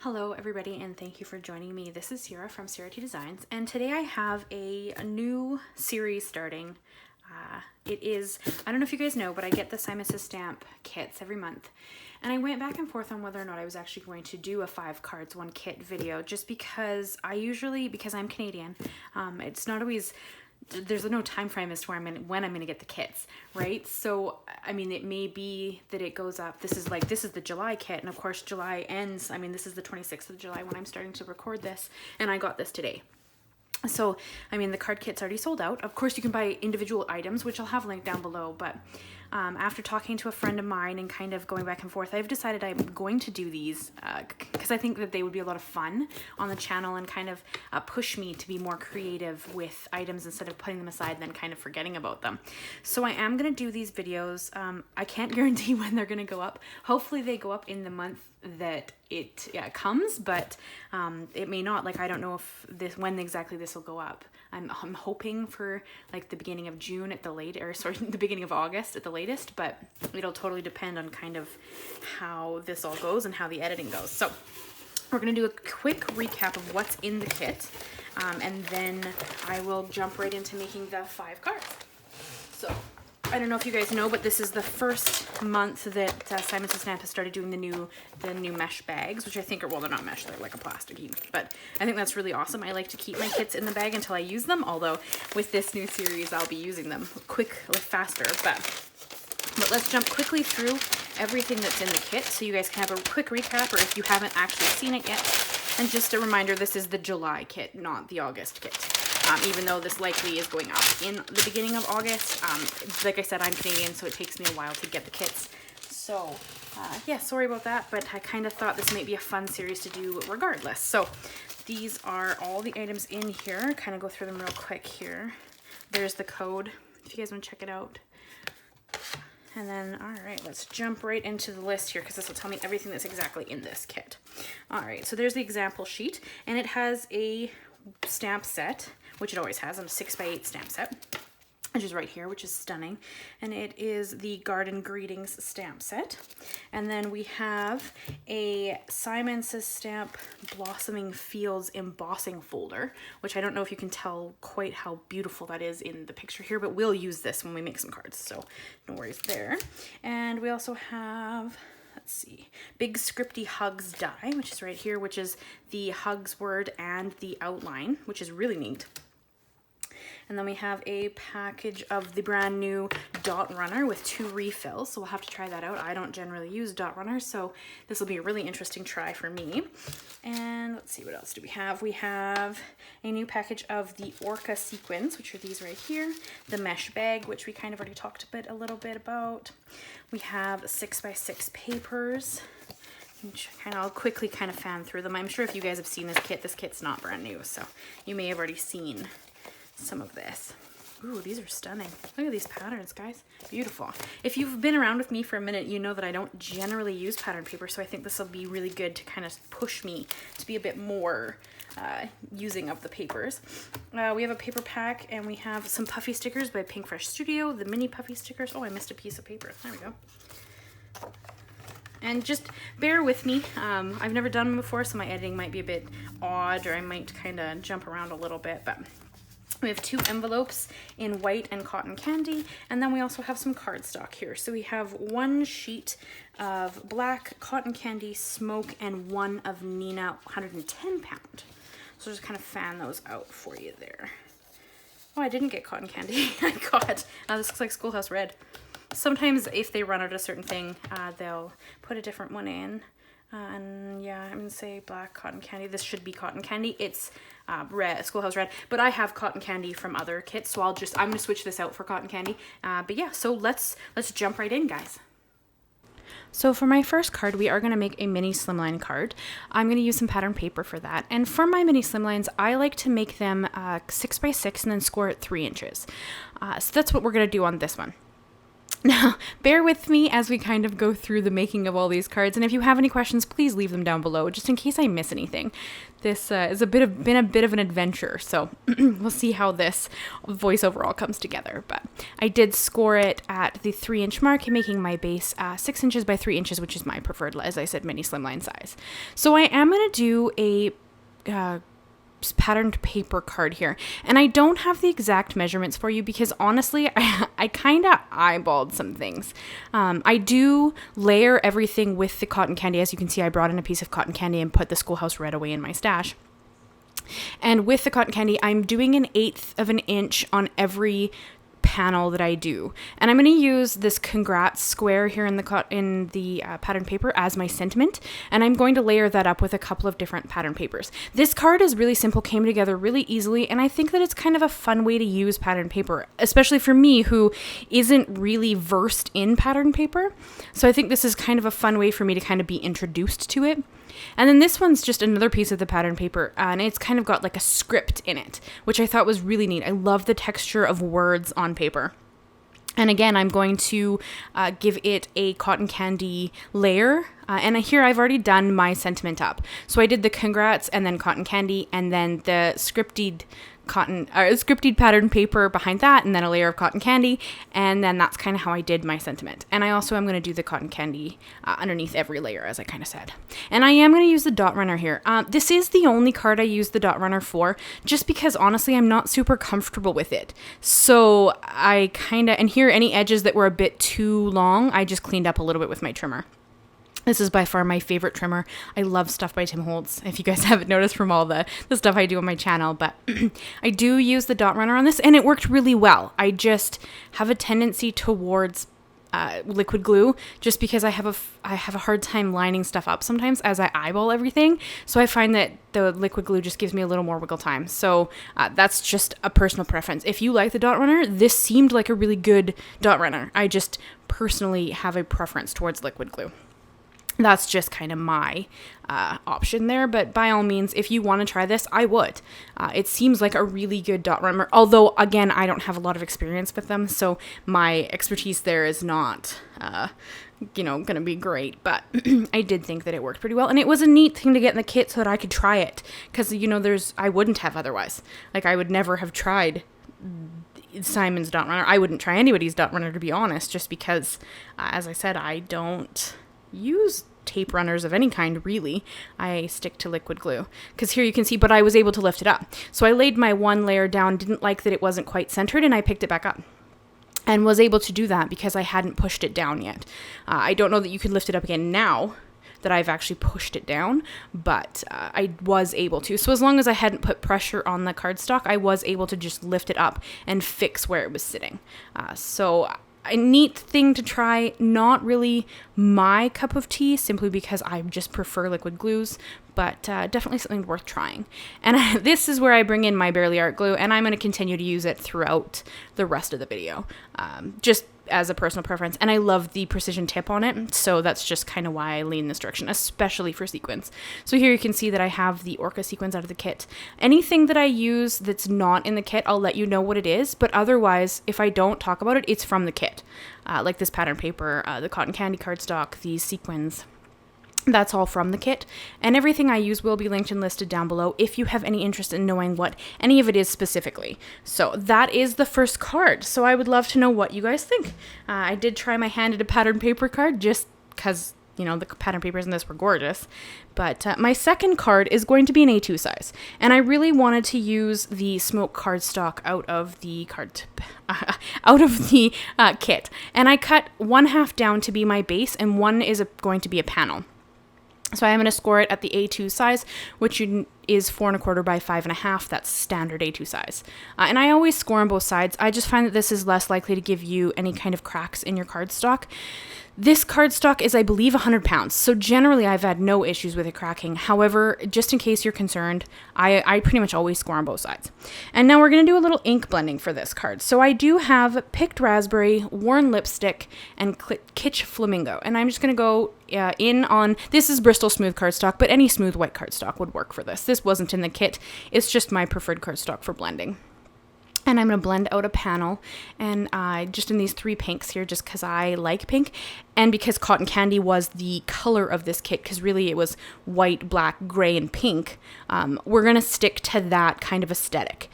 Hello everybody, and thank you for joining me. This is Sierra from Sierra T Designs, and today I have a new series starting. It is, I don't know if you guys know, but I get the Simon Says Stamp kits every month, and I went back and forth on whether or not I was actually going to do a 5 cards 1 kit video, just because because I'm Canadian, it's not always, there's no time frame as to when I'm gonna get the kits, right? So I mean, it may be that it goes up. This is the July kit, and of course July ends. I mean, this is the 26th of July when I'm starting to record this, and I got this today. So I mean, the card kit's already sold out. Of course, you can buy individual items, which I'll have linked down below, but after talking to a friend of mine and kind of going back and forth, I've decided I'm going to do these because I think that they would be a lot of fun on the channel and kind of push me to be more creative with items instead of putting them aside and then kind of forgetting about them. So I am going to do these videos. I can't guarantee when they're going to go up. Hopefully they go up in the month that it comes, but it may not. Like, I don't know if when exactly this will go up. I'm hoping for like the beginning of June at the the beginning of August at the latest, but it'll totally depend on kind of how this all goes and how the editing goes. So we're gonna do a quick recap of what's in the kit, and then I will jump right into making the 5 cards. So I don't know if you guys know, but this is the first month that Simon Says Stamp has started doing the new mesh bags, which I think are, well, they're not mesh, they're like a plastic, but I think that's really awesome. I like to keep my kits in the bag until I use them, although with this new series I'll be using them faster, but let's jump quickly through everything that's in the kit so you guys can have a quick recap, or if you haven't actually seen it yet. And just a reminder, this is the July kit, not the August kit. Even though this likely is going up in the beginning of August. Like I said, I'm Canadian, so it takes me a while to get the kits. So yeah, sorry about that, but I kind of thought this might be a fun series to do regardless. So these are all the items in here. Kind of go through them real quick here. There's the code, if you guys want to check it out. And then, all right, let's jump right into the list here because this will tell me everything that's exactly in this kit. All right, so there's the example sheet, and it has a stamp set, which it always has, a 6x8 stamp set, which is right here, which is stunning. And it is the Garden Greetings stamp set. And then we have a Simon Says Stamp Blossoming Fields embossing folder, which I don't know if you can tell quite how beautiful that is in the picture here, but we'll use this when we make some cards, so no worries there. And we also have, let's see, Big Scripty Hugs die, which is right here, which is the hugs word and the outline, which is really neat. And then we have a package of the brand new dot runner with 2 refills, so we'll have to try that out. I don't generally use dot runners, so this will be a really interesting try for me. And let's see, what else do we have? We have a new package of the Orca sequins, which are these right here. The mesh bag, which we kind of already talked a little bit about. We have 6x6 papers. I'll quickly kind of fan through them. I'm sure if you guys have seen this kit's not brand new, so you may have already seen some of this. Ooh, these are stunning. Look at these patterns, guys. Beautiful. If you've been around with me for a minute, you know that I don't generally use pattern paper, so I think this will be really good to kind of push me to be a bit more using of the papers. We have a paper pack, and we have some Puffy stickers by Pink Fresh Studio, the mini Puffy stickers. Oh, I missed a piece of paper. There we go. And just bear with me. I've never done them before, so my editing might be a bit odd, or I might kind of jump around a little bit, but we have 2 envelopes in white and cotton candy, and then we also have some cardstock here. So we have 1 sheet of black cotton candy smoke and 1 of Nina 110 pound. So just kind of fan those out for you there. Oh, I didn't get cotton candy. I got, this looks like Schoolhouse Red. Sometimes if they run out of a certain thing, they'll put a different one in. And yeah, I'm gonna say black cotton candy. This should be cotton candy. It's red, Schoolhouse Red, but I have cotton candy from other kits, so I'm gonna switch this out for cotton candy. But yeah, so let's jump right in, guys. So for my first card, we are going to make a mini slimline card. I'm going to use some pattern paper for that. And for my mini slimlines, I like to make them 6x6 and then score at 3 inches. So that's what we're going to do on this one. Now, bear with me as we kind of go through the making of all these cards, and if you have any questions, please leave them down below, just in case I miss anything. This has been a bit of an adventure, so we'll see how this voice overall comes together. But I did score it at the 3-inch mark, making my base 6 inches by 3 inches, which is my preferred, as I said, mini slimline size. So I am going to do a patterned paper card here, and I don't have the exact measurements for you because honestly I kind of eyeballed some things. I do layer everything with the cotton candy. As you can see, I brought in a piece of cotton candy and put the Schoolhouse Red away in my stash, and with the cotton candy I'm doing 1/8 of an inch on every panel that I do, and I'm going to use this congrats square here in the pattern paper as my sentiment, and I'm going to layer that up with a couple of different pattern papers. This card is really simple, came together really easily, and I think that it's kind of a fun way to use pattern paper, especially for me who isn't really versed in pattern paper. So I think this is kind of a fun way for me to kind of be introduced to it. And then this one's just another piece of the pattern paper, and it's kind of got like a script in it, which I thought was really neat. I love the texture of words on paper. And again, I'm going to give it a cotton candy layer. And here I've already done my sentiment up. So I did the congrats and then cotton candy and then the scripted pattern paper behind that, and then a layer of cotton candy, and then that's kind of how I did my sentiment. And I also am going to do the cotton candy underneath every layer, as I kind of said. And I am going to use the dot runner here. This is the only card I use the dot runner for, just because honestly I'm not super comfortable with it. So I and here any edges that were a bit too long, I just cleaned up a little bit with my trimmer. This is by far my favorite trimmer. I love stuff by Tim Holtz, if you guys haven't noticed from all the stuff I do on my channel. But I do use the dot runner on this, and it worked really well. I just have a tendency towards liquid glue, just because I have a hard time lining stuff up sometimes as I eyeball everything. So I find that the liquid glue just gives me a little more wiggle time. So that's just a personal preference. If you like the dot runner, this seemed like a really good dot runner. I just personally have a preference towards liquid glue. That's just kind of my option there, but by all means, if you want to try this, I would. It seems like a really good dot runner, although again, I don't have a lot of experience with them, so my expertise there is not going to be great, but I did think that it worked pretty well, and it was a neat thing to get in the kit so that I could try it, because I wouldn't have otherwise. Like, I would never have tried Simon's dot runner. I wouldn't try anybody's dot runner, to be honest, just because, as I said, I don't use tape runners of any kind, really. I stick to liquid glue, because here you can see, but I was able to lift it up. So I laid my one layer down, didn't like that it wasn't quite centered, and I picked it back up and was able to do that because I hadn't pushed it down yet. I don't know that you could lift it up again now that I've actually pushed it down, but I was able to. So as long as I hadn't put pressure on the cardstock, I was able to just lift it up and fix where it was sitting. So a neat thing to try, not really my cup of tea, simply because I just prefer liquid glues, but definitely something worth trying. And this is where I bring in my Barely Art glue, and I'm going to continue to use it throughout the rest of the video, just as a personal preference. And I love the precision tip on it, so that's just kind of why I lean this direction, especially for sequins. So here you can see that I have the Orca sequins out of the kit. Anything that I use that's not in the kit, I'll let you know what it is, but otherwise, if I don't talk about it, it's from the kit. Like this pattern paper, the cotton candy cardstock, these sequins. That's all from the kit, and everything I use will be linked and listed down below if you have any interest in knowing what any of it is specifically. So that is the first card, so I would love to know what you guys think. I did try my hand at a pattern paper card just because, the pattern papers in this were gorgeous, but my second card is going to be an A2 size, and I really wanted to use the smoke cardstock out of the kit, and I cut 1/2 down to be my base, and one is going to be a panel. So I am going to score it at the A2 size, which is 4 1/4 by 5 1/2. That's standard A2 size. And I always score on both sides. I just find that this is less likely to give you any kind of cracks in your cardstock. This cardstock is, I believe, 100 pounds, so generally I've had no issues with it cracking. However, just in case you're concerned, I pretty much always score on both sides. And now we're going to do a little ink blending for this card. So I do have Picked Raspberry, Worn Lipstick, and Kitsch Flamingo. And I'm just going to go in on, this is Bristol Smooth cardstock, but any smooth white cardstock would work for this. This wasn't in the kit, it's just my preferred cardstock for blending. And I'm going to blend out a panel, and just in these 3 pinks here, just because I like pink, and because cotton candy was the color of this kit, because really it was white, black, gray, and pink, we're going to stick to that kind of aesthetic.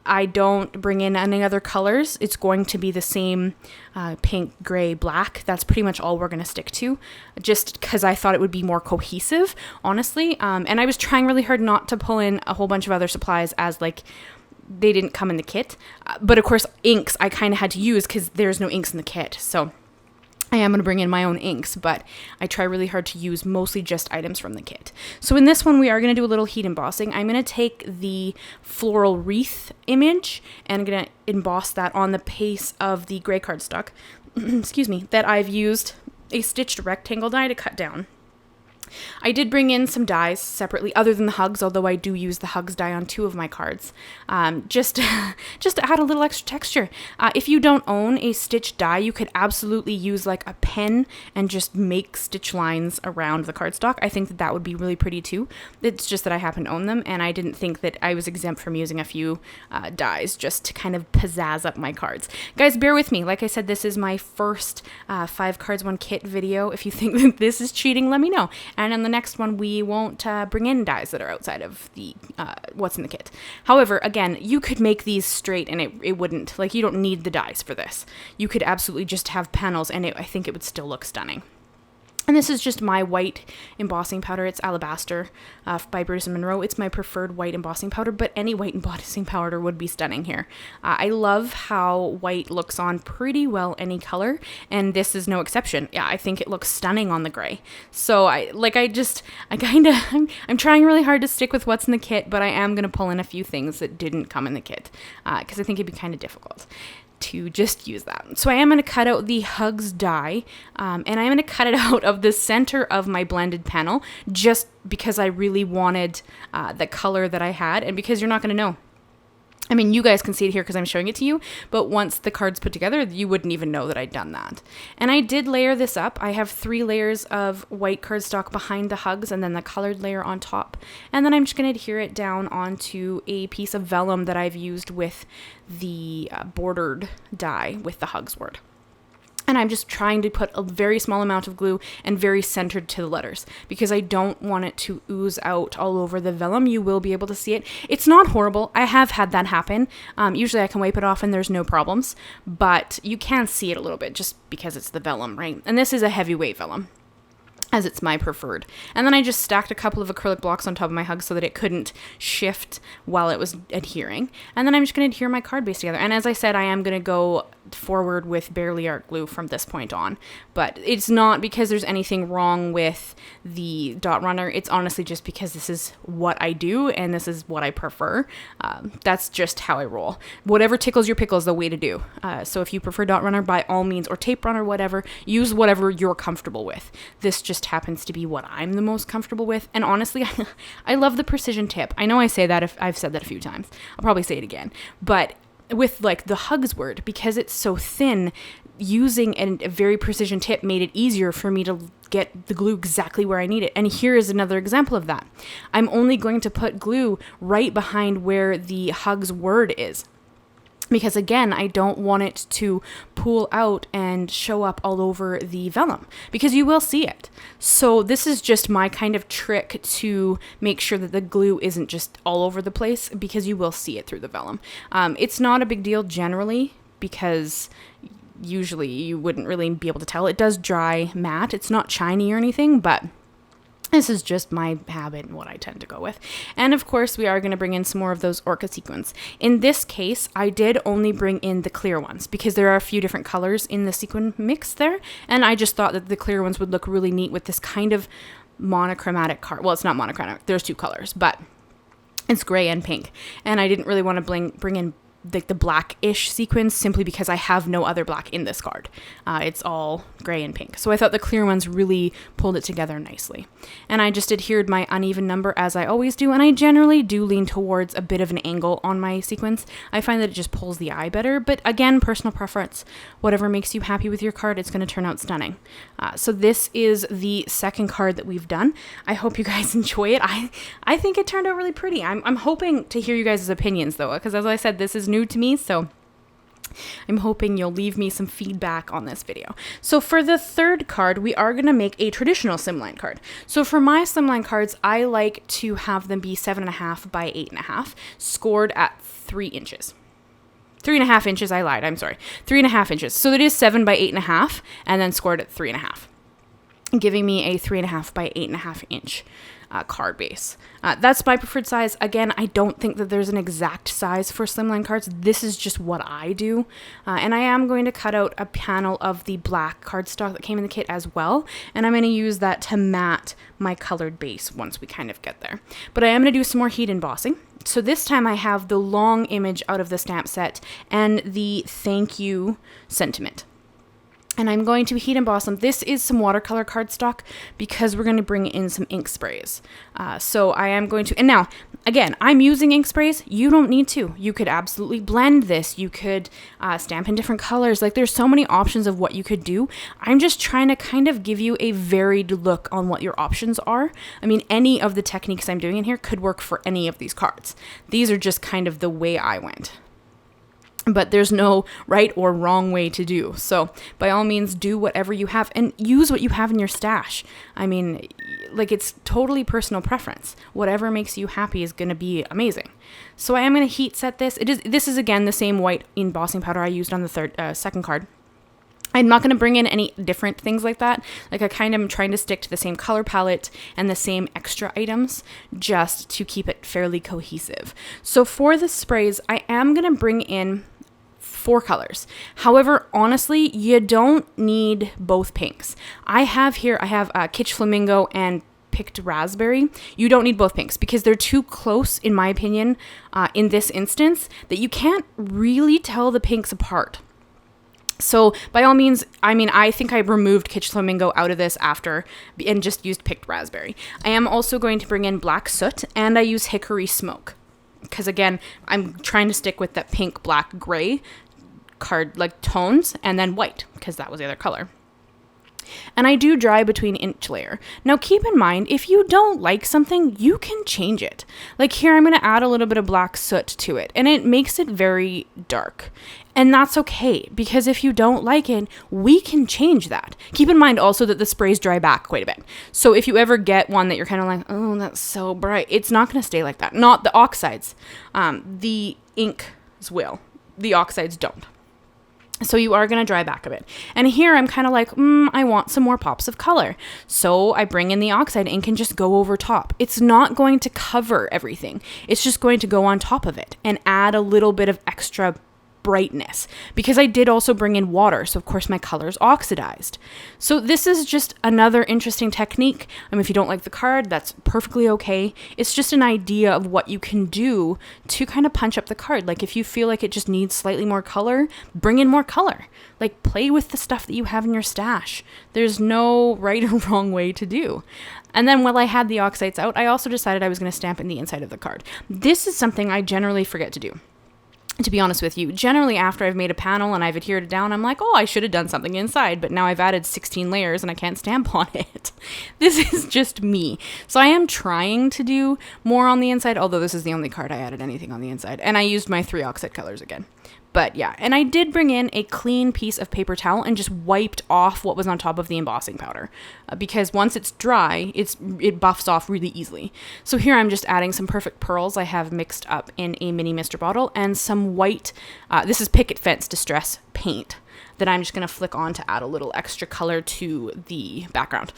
I don't bring in any other colors. It's going to be the same pink, gray, black. That's pretty much all we're going to stick to, just because I thought it would be more cohesive, honestly. And I was trying really hard not to pull in a whole bunch of other supplies, as like they didn't come in the kit. But of course, inks I kind of had to use because there's no inks in the kit. So I am going to bring in my own inks, but I try really hard to use mostly just items from the kit. So in this one, we are going to do a little heat embossing. I'm going to take the floral wreath image and I'm going to emboss that on the base of the gray cardstock, excuse me, that I've used a stitched rectangle die to cut down. I did bring in some dies separately, other than the hugs, although I do use the hugs die on 2 of my cards, just to add a little extra texture. If you don't own a stitched die, you could absolutely use like a pen and just make stitch lines around the cardstock. I think that would be really pretty too. It's just that I happen to own them, and I didn't think that I was exempt from using a few dies just to kind of pizzazz up my cards. Guys, bear with me. Like I said, this is my first 5 cards 1 kit video. If you think that this is cheating, let me know. And in the next one, we won't bring in dies that are outside of the what's in the kit. However, again, you could make these straight and it wouldn't, like, you don't need the dies for this. You could absolutely just have panels and I think it would still look stunning. And this is just my white embossing powder. It's Alabaster by Brutus Monroe. It's my preferred white embossing powder, but any white embossing powder would be stunning here. I love how white looks on pretty well any color, and this is no exception. Yeah, I think it looks stunning on the gray. So I'm trying really hard to stick with what's in the kit, but I am going to pull in a few things that didn't come in the kit because I think it'd be kind of difficult to just use that. So I am going to cut out the hugs die, and I'm going to cut it out of the center of my blended panel, just because I really wanted the color that I had, and because you're not going to know. I mean, you guys can see it here because I'm showing it to you, but once the card's put together, you wouldn't even know that I'd done that. And I did layer this up. I have 3 layers of white cardstock behind the hugs and then the colored layer on top. And then I'm just going to adhere it down onto a piece of vellum that I've used with the bordered die with the hugs word. And I'm just trying to put a very small amount of glue and very centered to the letters because I don't want it to ooze out all over the vellum. You will be able to see it. It's not horrible. I have had that happen. Usually I can wipe it off and there's no problems, but you can see it a little bit just because it's the vellum, right? And this is a heavyweight vellum, as it's my preferred. And then I just stacked a couple of acrylic blocks on top of my hug so that it couldn't shift while it was adhering. And then I'm just going to adhere my card base together. And as I said, I am going to go forward with barely art glue from this point on, but it's not because there's anything wrong with the dot runner. It's honestly just because this is what I do and this is what I prefer. That's just how I roll. Whatever tickles your pickle is the way to do. So if you prefer dot runner, by all means, or tape runner, whatever, use whatever you're comfortable with. This just happens to be what I'm the most comfortable with. And honestly, I love the precision tip. I know I say that, if I've said that a few times, I'll probably say it again, but with like the hugs word, because it's so thin, using a very precision tip made it easier for me to get the glue exactly where I need it. And here is another example of that. I'm only going to put glue right behind where the hugs word is, because again, I don't want it to pool out and show up all over the vellum, because you will see it. So this is just my kind of trick to make sure that the glue isn't just all over the place, because you will see it through the vellum. It's not a big deal generally, because usually you wouldn't really be able to tell. It does dry matte. It's not shiny or anything, but this is just my habit and what I tend to go with. And of course, we are going to bring in some more of those Orca sequins. In this case, I did only bring in the clear ones because there are a few different colors in the sequin mix there. And I just thought that the clear ones would look really neat with this kind of monochromatic card. Well, it's not monochromatic. There's 2 colors, but it's gray and pink. And I didn't really want to bring in like the black-ish sequins simply because I have no other black in this card. It's all gray and pink. So I thought the clear ones really pulled it together nicely. And I just adhered my uneven number as I always do, and I generally do lean towards a bit of an angle on my sequins. I find that it just pulls the eye better, but again, personal preference. Whatever makes you happy with your card, it's going to turn out stunning. So this is the second card that we've done. I hope you guys enjoy it. I think it turned out really pretty. I'm hoping to hear you guys' opinions though, because as I said, this is new to me, so I'm hoping you'll leave me some feedback on this video. So for the third card, we are going to make a traditional slimline card. So for my slimline cards, I like to have them be 7.5 by 8.5, scored at 3 inches. 3.5 inches, I lied, I'm sorry. 3.5 inches. So it is 7 by 8.5, and then scored at 3.5, giving me a 3.5 by 8.5 inch card base. That's my preferred size. Again, I don't think that there's an exact size for slimline cards. This is just what I do. And I am going to cut out a panel of the black cardstock that came in the kit as well. And I'm going to use that to mat my colored base once we kind of get there. But I am going to do some more heat embossing. So this time I have the long image out of the stamp set and the thank you sentiment. And I'm going to heat emboss them. This is some watercolor cardstock because we're going to bring in some ink sprays. So I am going to, and now, again, I'm using ink sprays. You don't need to. You could absolutely blend this. You could stamp in different colors. Like, there's so many options of what you could do. I'm just trying to kind of give you a varied look on what your options are. I mean, any of the techniques I'm doing in here could work for any of these cards. These are just kind of the way I went. But there's no right or wrong way to do. So by all means, do whatever you have and use what you have in your stash. I mean, like, it's totally personal preference. Whatever makes you happy is going to be amazing. So I am going to heat set this. This is again the same white embossing powder I used on the second card. I'm not going to bring in any different things like that. Like, I kind of am trying to stick to the same color palette and the same extra items just to keep it fairly cohesive. So for the sprays, I am going to bring in 4 colors. However, honestly, you don't need both pinks. I have Kitsch Flamingo and Picked Raspberry. You don't need both pinks because they're too close, in my opinion, in this instance, that you can't really tell the pinks apart. So by all means, I mean, I think I removed Kitsch Flamingo out of this after and just used Picked Raspberry. I am also going to bring in Black Soot, and I use Hickory Smoke. Because again, I'm trying to stick with that pink, black, gray card like tones, and then white, because that was the other color. And I do dry between each layer. Now keep in mind, if you don't like something, you can change it. Like here, I'm going to add a little bit of Black Soot to it, and it makes it very dark. And that's okay, because if you don't like it, we can change that. Keep in mind also that the sprays dry back quite a bit. So if you ever get one that you're kind of like, oh, that's so bright, it's not going to stay like that. Not the oxides. The inks will. The oxides don't. So you are going to dry back a bit. And here I'm kind of like, I want some more pops of color. So I bring in the oxide ink and just go over top. It's not going to cover everything. It's just going to go on top of it and add a little bit of extra brightness, because I did also bring in water, so of course my color's oxidized. So this is just another interesting technique. If you don't like the card, that's perfectly okay. It's just an idea of what you can do to kind of punch up the card. Like if you feel like it just needs slightly more color, bring in more color. Like play with the stuff that you have in your stash. There's no right or wrong way to do. And then while I had the oxides out, I also decided I was going to stamp in the inside of the card. This is something I generally forget to do. To be honest with you, generally after I've made a panel and I've adhered it down, I'm like, oh, I should have done something inside, but now I've added 16 layers and I can't stamp on it. This is just me. So I am trying to do more on the inside, although this is the only card I added anything on the inside. And I used my 3 oxide colors again. But yeah, and I did bring in a clean piece of paper towel and just wiped off what was on top of the embossing powder. Because once it's dry, it buffs off really easily. So here I'm just adding some perfect pearls I have mixed up in a mini mister bottle and some white, this is Picket Fence Distress paint that I'm just going to flick on to add a little extra color to the background.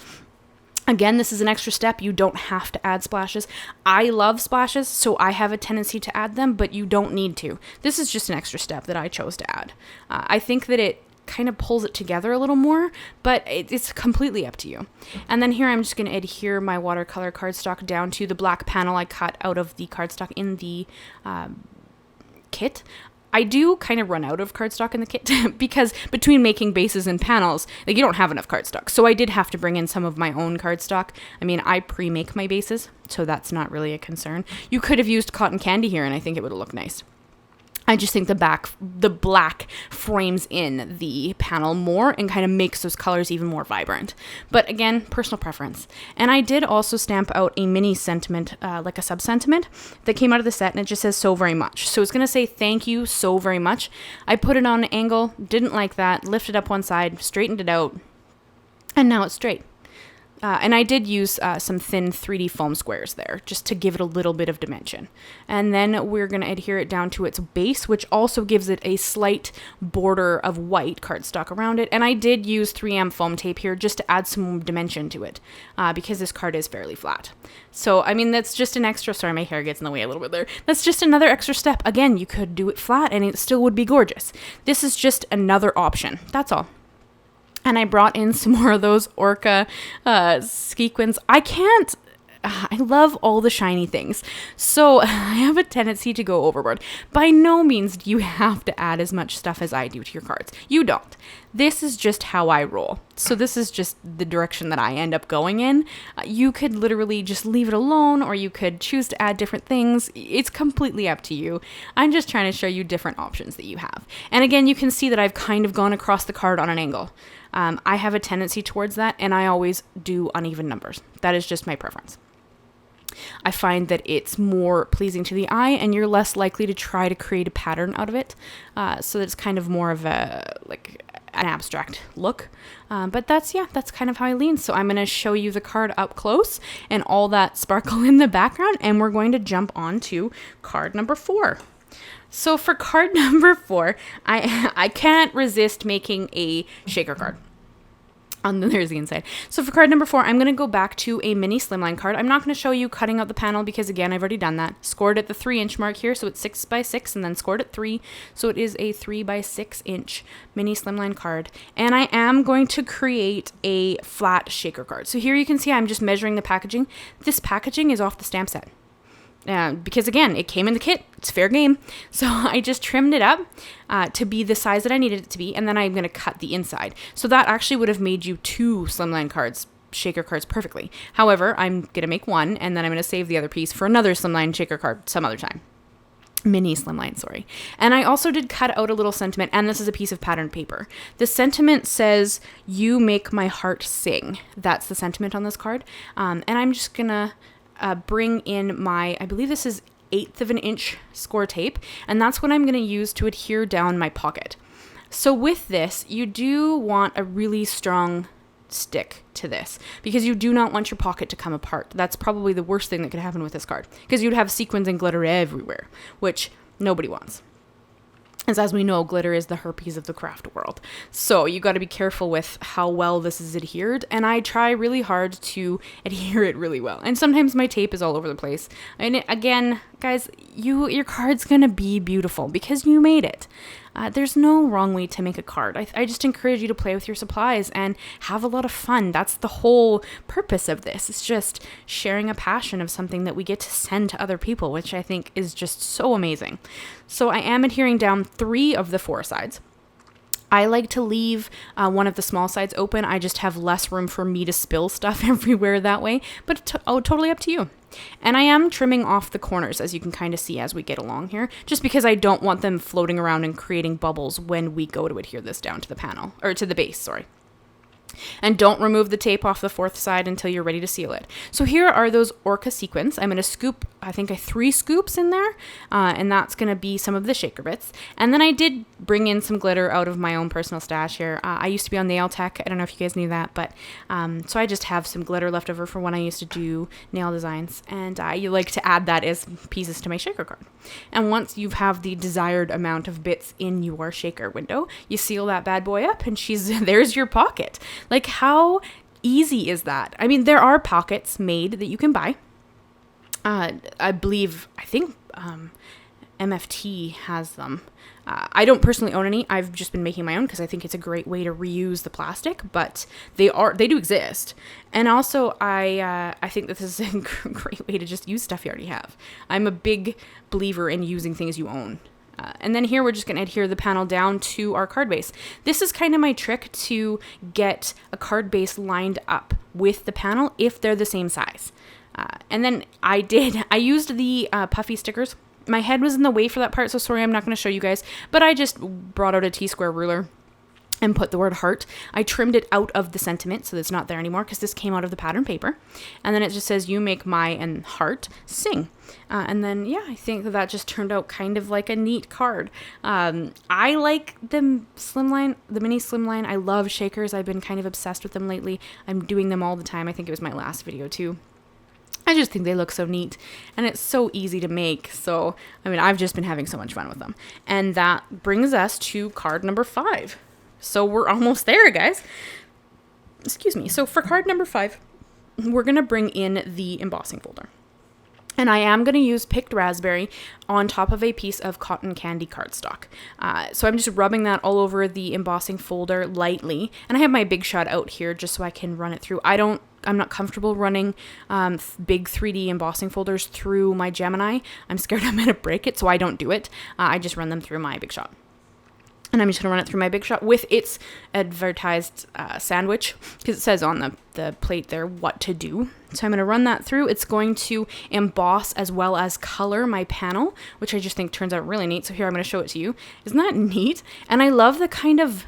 Again, this is an extra step. You don't have to add splashes. I love splashes, so I have a tendency to add them, but you don't need to. This is just an extra step that I chose to add. I think that it kind of pulls it together a little more, but it's completely up to you. And then here I'm just going to adhere my watercolor cardstock down to the black panel I cut out of the cardstock in the kit. I do kind of run out of cardstock in the kit because between making bases and panels, like you don't have enough cardstock. So I did have to bring in some of my own cardstock. I mean, I pre-make my bases, so that's not really a concern. You could have used cotton candy here and I think it would have looked nice. I just think the black frames in the panel more and kind of makes those colors even more vibrant. But again, personal preference. And I did also stamp out a mini sentiment, like a sub-sentiment that came out of the set, and it just says "so very much." So it's going to say "thank you so very much." I put it on an angle, didn't like that, lifted up one side, straightened it out, and now it's straight. And I did use some thin 3D foam squares there just to give it a little bit of dimension. And then we're going to adhere it down to its base, which also gives it a slight border of white cardstock around it. And I did use 3M foam tape here just to add some dimension to it because this card is fairly flat. So, I mean, that's just an extra, sorry, my hair gets in the way a little bit there. That's just another extra step. Again, you could do it flat and it still would be gorgeous. This is just another option. That's all. And I brought in some more of those Orca sequins. I love all the shiny things. So I have a tendency to go overboard. By no means do you have to add as much stuff as I do to your cards. You don't. This is just how I roll. So this is just the direction that I end up going in. You could literally just leave it alone, or you could choose to add different things. It's completely up to you. I'm just trying to show you different options that you have. And again, you can see that I've kind of gone across the card on an angle. I have a tendency towards that, and I always do uneven numbers. That is just my preference. I find that it's more pleasing to the eye, and you're less likely to try to create a pattern out of it. So it's kind of more of an abstract look. But that's kind of how I lean. So I'm going to show you the card up close and all that sparkle in the background, and we're going to jump on to card number 4. So for card number 4, I can't resist making a shaker card. There's the inside. So for card number 4, I'm going to go back to a mini slimline card. I'm not going to show you cutting out the panel because, again, I've already done that. Scored at the 3-inch mark here, so it's 6 by 6, and then scored at 3. So it is a 3 by 6 inch mini slimline card. And I am going to create a flat shaker card. So here you can see I'm just measuring the packaging. This packaging is off the stamp set. Because again, it came in the kit, it's fair game. So I just trimmed it up to be the size that I needed it to be, and then I'm going to cut the inside. So that actually would have made you 2 slimline cards, shaker cards perfectly. However, I'm going to make one, and then I'm going to save the other piece for another slimline shaker card some other time. Mini slimline, sorry. And I also did cut out a little sentiment, and this is a piece of patterned paper. The sentiment says, "You make my heart sing." That's the sentiment on this card. And I'm just going to bring in my, I believe this is 1/8 of an inch score tape, and that's what I'm going to use to adhere down my pocket. So with this, you do want a really strong stick to this because you do not want your pocket to come apart. That's probably the worst thing that could happen with this card because you'd have sequins and glitter everywhere, which nobody wants. As we know, glitter is the herpes of the craft world. So you got to be careful with how well this is adhered. And I try really hard to adhere it really well. And sometimes my tape is all over the place. And again, guys, your card's going to be beautiful because you made it. There's no wrong way to make a card. I just encourage you to play with your supplies and have a lot of fun. That's the whole purpose of this. It's just sharing a passion of something that we get to send to other people, which I think is just so amazing. So I am adhering down 3 of the 4 sides. I like to leave one of the small sides open. I just have less room for me to spill stuff everywhere that way, but totally up to you. And I am trimming off the corners, as you can kind of see as we get along here, just because I don't want them floating around and creating bubbles when we go to adhere this down to the panel, or to the base, sorry. And don't remove the tape off the 4th side until you're ready to seal it. So here are those Orca sequins. I'm going to scoop, I think 3 scoops in there, and that's going to be some of the shaker bits. And then I did bring in some glitter out of my own personal stash here. I used to be on Nail Tech. I don't know if you guys knew that, but so I just have some glitter left over for when I used to do nail designs, and I like to add that as pieces to my shaker card. And once you have the desired amount of bits in your shaker window, you seal that bad boy up, and there's your pocket. Like, how easy is that? I mean, there are pockets made that you can buy. I think MFT has them. I don't personally own any. I've just been making my own because I think it's a great way to reuse the plastic, but they do exist. And also, I think that this is a great way to just use stuff you already have. I'm a big believer in using things you own. And then here we're just going to adhere the panel down to our card base. This is kind of my trick to get a card base lined up with the panel if they're the same size. And then I used the Puffy stickers My head was in the way for that part, so sorry I'm not going to show you guys, but I just brought out a T-square ruler and put the word heart. I trimmed it out of the sentiment so it's not there anymore because this came out of the pattern paper. And then it just says, you make my and heart sing. And then, yeah, I think that just turned out kind of like a neat card. I like the slimline, the mini slimline. I love shakers. I've been kind of obsessed with them lately. I'm doing them all the time. I think it was my last video too. I just think they look so neat and it's so easy to make. So, I mean, I've just been having so much fun with them. And that brings us to card number 5. So we're almost there, guys. Excuse me. So for card number 5, we're going to bring in the embossing folder. And I am going to use picked raspberry on top of a piece of cotton candy cardstock. So I'm just rubbing that all over the embossing folder lightly. And I have my Big Shot out here just so I can run it through. I'm not comfortable running big 3D embossing folders through my Gemini. I'm scared I'm going to break it, so I don't do it. I just run them through my Big Shot. And I'm just going to run it through my Big Shot with its advertised sandwich, because it says on the plate there what to do. So I'm going to run that through. It's going to emboss as well as color my panel, which I just think turns out really neat. So here, I'm going to show it to you. Isn't that neat? And I love the kind of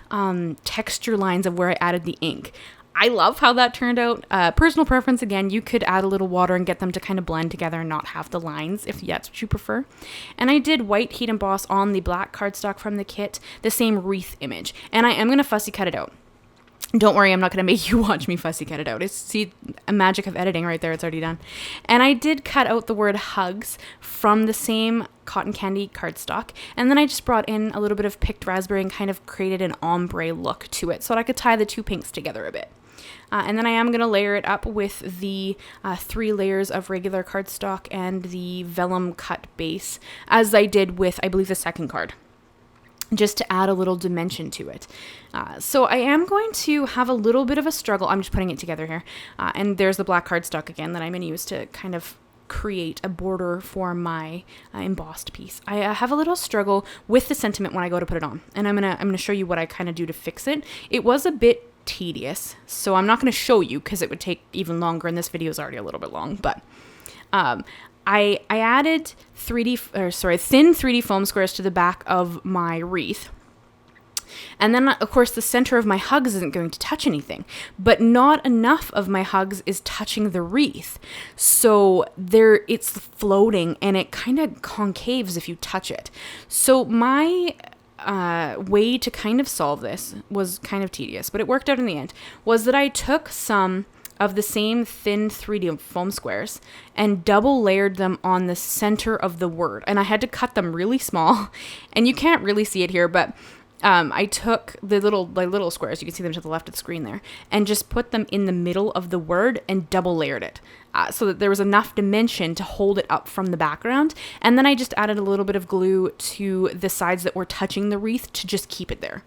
texture lines of where I added the ink. I love how that turned out. Personal preference, again, you could add a little water and get them to kind of blend together and not have the lines if that's what you prefer. And I did white heat emboss on the black cardstock from the kit, the same wreath image. And I am going to fussy cut it out. Don't worry, I'm not going to make you watch me fussy cut it out. It's, see, a magic of editing right there. It's already done. And I did cut out the word hugs from the same cotton candy cardstock. And then I just brought in a little bit of picked raspberry and kind of created an ombre look to it so that I could tie the two pinks together a bit. And then I am going to layer it up with the 3 layers of regular cardstock and the vellum cut base, as I did with, I believe, the second card, just to add a little dimension to it. So I am going to have a little bit of a struggle. I'm just putting it together here. And there's the black cardstock again that I'm going to use to kind of create a border for my embossed piece. I have a little struggle with the sentiment when I go to put it on. And I'm gonna show you what I kind of do to fix it. It was a bit tedious, so I'm not going to show you because it would take even longer, and this video is already a little bit long. But I added thin 3D foam squares to the back of my wreath. And then, of course, the center of my hugs isn't going to touch anything, but not enough of my hugs is touching the wreath. So it's floating, and it kind of concaves if you touch it. So my way to kind of solve this was kind of tedious, but it worked out in the end, was that I took some of the same thin 3D foam squares and double layered them on the center of the word. And I had to cut them really small, and you can't really see it here, but I took the little squares, you can see them to the left of the screen there, and just put them in the middle of the word and double layered it so that there was enough dimension to hold it up from the background. And then I just added a little bit of glue to the sides that were touching the wreath to just keep it there.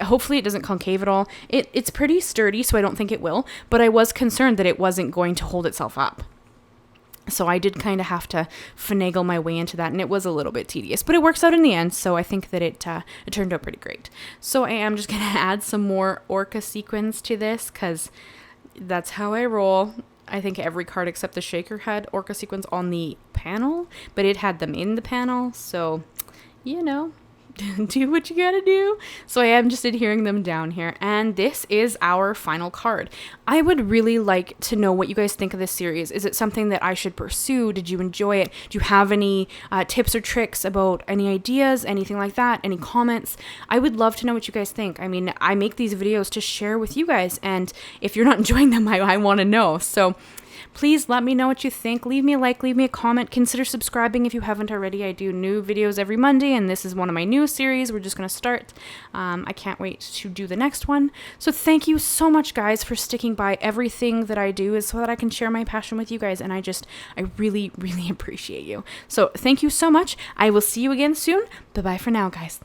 Hopefully it doesn't concave at all. It's pretty sturdy, so I don't think it will, but I was concerned that it wasn't going to hold itself up. So I did kind of have to finagle my way into that, and it was a little bit tedious, but it works out in the end, so I think that it turned out pretty great. So I am just going to add some more Orca sequins to this, because that's how I roll. I think every card except the shaker had Orca sequins on the panel, but it had them in the panel, so, you know, do what you gotta do. So I am just adhering them down here, and this is our final card. I would really like to know what you guys think of this series. Is it something that I should pursue? Did you enjoy it? Do you have any tips or tricks about any ideas, anything like that? Any comments? I would love to know what you guys think. I mean, I make these videos to share with you guys, and if you're not enjoying them, I want to know. So please let me know what you think. Leave me a like, leave me a comment. Consider subscribing if you haven't already. I do new videos every Monday, and this is one of my new series. We're just going to start. I can't wait to do the next one. So thank you so much, guys, for sticking by. Everything that I do is so that I can share my passion with you guys, and I really, really appreciate you. So thank you so much. I will see you again soon. Bye-bye for now, guys.